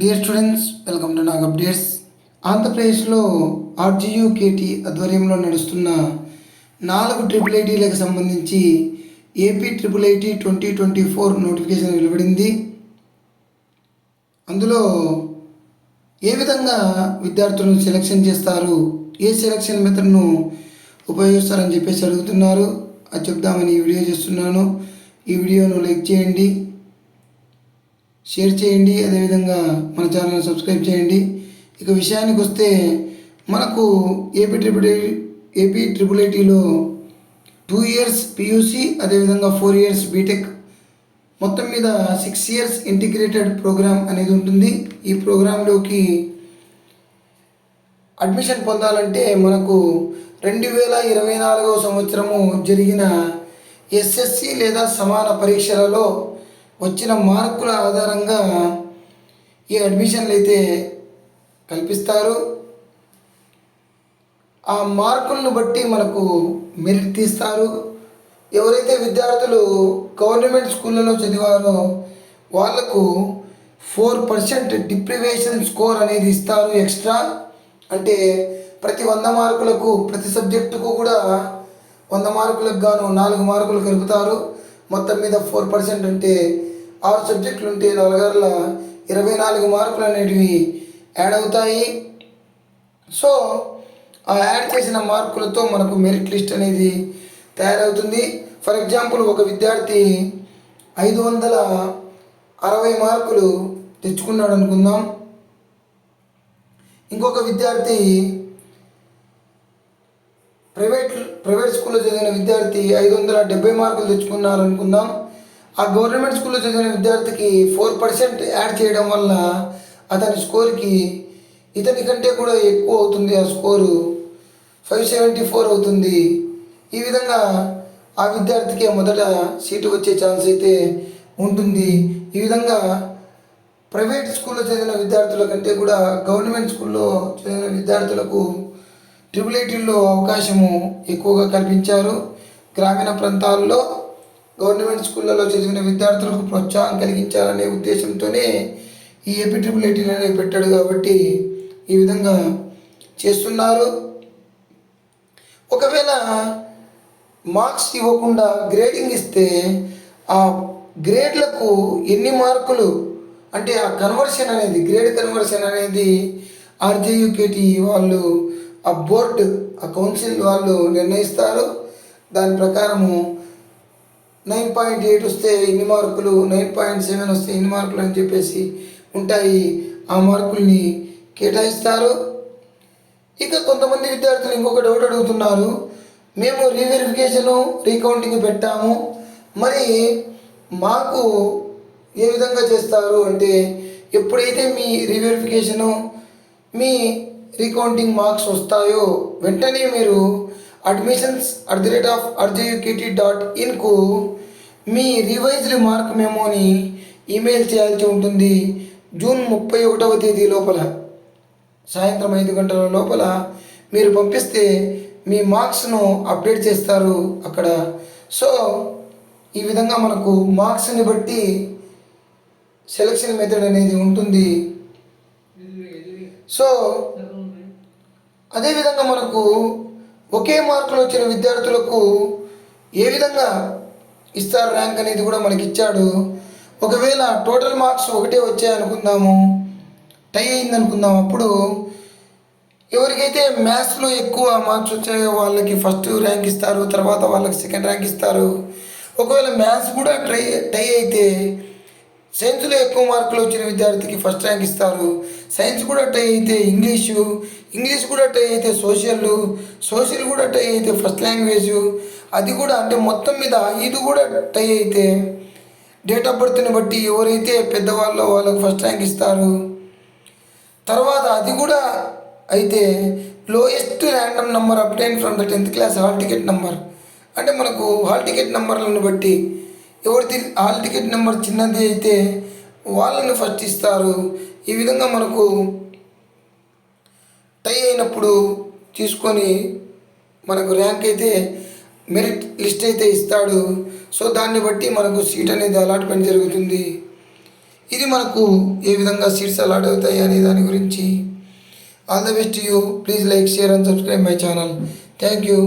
Dear students, welcome to Nag updates. ఆంధ్రప్రదేశ్లో RGUKT ఆధ్వర్యంలో నడుస్తున్న 4 ట్రిపుల్ ఐటీలకు సంబంధించి ఏపీ ట్రిపుల్ ఐటీ 2024 నోటిఫికేషన్ వెలువడింది. అందులో ఏ విధంగా విద్యార్థులను సెలెక్షన్ చేస్తారు, ఏ సెలెక్షన్ మెథడ్ను ఉపయోగిస్తారని చెప్పేసి అడుగుతున్నారు. అది చెప్దామని ఈ వీడియో చేస్తున్నాను. ఈ వీడియోను లైక్ చేయండి, షేర్ చేయండి, అదేవిధంగా మన ఛానల్ సబ్స్క్రైబ్ చేయండి. ఇక విషయానికి వస్తే మనకు ఏపీ ట్రిపుల్ ఐటీలో 2 years పియూసీ, అదేవిధంగా 4 years బీటెక్, మొత్తం మీద 6 years ఇంటిగ్రేటెడ్ ప్రోగ్రామ్ అనేది ఉంటుంది. ఈ ప్రోగ్రాంలోకి అడ్మిషన్ పొందాలంటే మనకు 2024 సంవత్సరము జరిగిన ఎస్ఎస్సి లేదా సమాన పరీక్షలలో వచ్చిన మార్కుల ఆధారంగా ఈ అడ్మిషన్లు అయితే కల్పిస్తారు. ఆ మార్కులను బట్టి మనకు మెరిట్ తీస్తారు. ఎవరైతే విద్యార్థులు గవర్నమెంట్ స్కూళ్ళలో చదివారో వాళ్లకు 4% డిప్రివేషన్ స్కోర్ అనేది ఇస్తారు ఎక్స్ట్రా. అంటే ప్రతి 100 మార్కులకు, ప్రతి సబ్జెక్టుకు కూడా 100 మార్కులకు గాను 4 మార్కులు కలుపుతారు. మొత్తం మీద 4% అంటే 6 సబ్జెక్టులు ఉంటే 4 24 మార్కులు అనేటివి యాడ్ అవుతాయి. సో ఆ యాడ్ చేసిన మార్కులతో మనకు మెరిట్ లిస్ట్ అనేది తయారవుతుంది. ఫర్ ఎగ్జాంపుల్, ఒక విద్యార్థి 560 మార్కులు తెచ్చుకున్నాడు అనుకుందాం. ఇంకొక విద్యార్థి ప్రైవేట్ స్కూల్లో చదివిన విద్యార్థి 570 మార్కులు తెచ్చుకున్నారు అనుకుందాం. ఆ గవర్నమెంట్ స్కూల్లో చదివిన విద్యార్థికి 4% యాడ్ చేయడం వల్ల అతని స్కోర్కి ఇతని కంటే కూడా ఎక్కువ అవుతుంది. ఆ స్కోరు 574 అవుతుంది. ఈ విధంగా ఆ విద్యార్థికి మొదట సీటు వచ్చే ఛాన్స్ అయితే ఉంటుంది. ఈ విధంగా ప్రైవేట్ స్కూల్లో చదివిన విద్యార్థుల కంటే కూడా గవర్నమెంట్ స్కూల్లో చదివిన విద్యార్థులకు ట్రిపుల్ ఐటీల్లో అవకాశము ఎక్కువగా కల్పించారు. గ్రామీణ ప్రాంతాల్లో గవర్నమెంట్ స్కూళ్ళలో చదివిన విద్యార్థులకు ప్రోత్సాహం కలిగించాలనే ఉద్దేశంతోనే ఈ ఏపీ ట్రిపుల్ ఐటీలు అనేవి పెట్టాడు. కాబట్టి ఈ విధంగా చేస్తున్నారు. ఒకవేళ మార్క్స్ ఇవ్వకుండా గ్రేడింగ్ ఇస్తే ఆ గ్రేడ్లకు ఎన్ని మార్కులు, అంటే ఆ కన్వర్షన్ అనేది, గ్రేడ్ కన్వర్షన్ అనేది ఆర్జేయూకేటీ వాళ్ళు, ఆ బోర్డు, ఆ కౌన్సిల్ వాళ్ళు నిర్ణయిస్తారు. దాని ప్రకారము 9.8 వస్తే ఇన్ని మార్కులు, 9.7 వస్తే ఇన్ని మార్కులు అని చెప్పేసి ఉంటాయి. ఆ మార్కుల్ని కేటాయిస్తారు. ఇక కొంతమంది విద్యార్థులు ఇంకొక డౌట్ అడుగుతున్నారు. మేము రీవెరిఫికేషను, రీకౌంటింగ్ పెట్టాము, మరి మాకు ఏ విధంగా చేస్తారు అంటే, ఎప్పుడైతే మీ రీవెరిఫికేషను, మీ రీకౌంటింగ్ మార్క్స్ వస్తాయో వెంటనే మీరు admissions@rjukt.in మీ రివైజ్డ్ మార్క్ మెమోని ఈమెయిల్ చేయాల్సి ఉంటుంది. జూన్ 31వ తేదీ లోపల, సాయంత్రం 5 గంటల లోపల మీరు పంపిస్తే మీ మార్క్స్ను అప్డేట్ చేస్తారు అక్కడ. సో ఈ విధంగా మనకు మార్క్స్ని బట్టి సెలక్షన్ మెథడ్ అనేది ఉంటుంది. సో అదేవిధంగా మనకు ఒకే మార్కులు వచ్చిన విద్యార్థులకు ఏ విధంగా ఇస్తారు ర్యాంక్ అనేది కూడా మనకి ఇచ్చాడు. ఒకవేళ టోటల్ మార్క్స్ ఒకటే వచ్చాయనుకుందాము, టై అయిందనుకుందాం, అప్పుడు ఎవరికైతే మ్యాథ్స్లో ఎక్కువ మార్క్స్ వచ్చాయో వాళ్ళకి ఫస్ట్ ర్యాంక్ ఇస్తారు, తర్వాత వాళ్ళకి సెకండ్ ర్యాంక్ ఇస్తారు. ఒకవేళ మ్యాథ్స్ కూడా టై అయితే సైన్స్లో ఎక్కువ మార్కులు వచ్చిన విద్యార్థికి ఫస్ట్ ర్యాంక్ ఇస్తారు. సైన్స్ కూడా టై అయితే ఇంగ్లీష్ కూడా టై అయితే సోషల్ కూడా టై అయితే ఫస్ట్ లాంగ్వేజ్, అది కూడా అంటే మొత్తం మీద 5 కూడా టై అయితే డేట్ ఆఫ్ బర్త్ని బట్టి ఎవరైతే పెద్దవాళ్ళో వాళ్ళకి ఫస్ట్ ర్యాంక్ ఇస్తారు. తర్వాత అది కూడా అయితే lowest random number obtain from the 10th class hall ticket number, అంటే మనకు హాల్ టికెట్ నెంబర్లను బట్టి ఎవరిది హాల్ టికెట్ నెంబర్ చిన్నది అయితే వాళ్ళని ఫస్ట్ ఇస్తారు. ఈ విధంగా మనకు టై అయినప్పుడు తీసుకొని మనకు ర్యాంక్ అయితే, మెరిట్ లిస్ట్ అయితే ఇస్తాడు. సో దాన్ని బట్టి మనకు సీట్ అనేది అలాట్మెంట్ జరుగుతుంది. ఇది మనకు ఏ విధంగా సీట్స్ అలాట్ అవుతాయి అనే దాని గురించి. All the best you. Please like, share and subscribe my channel. Thank you.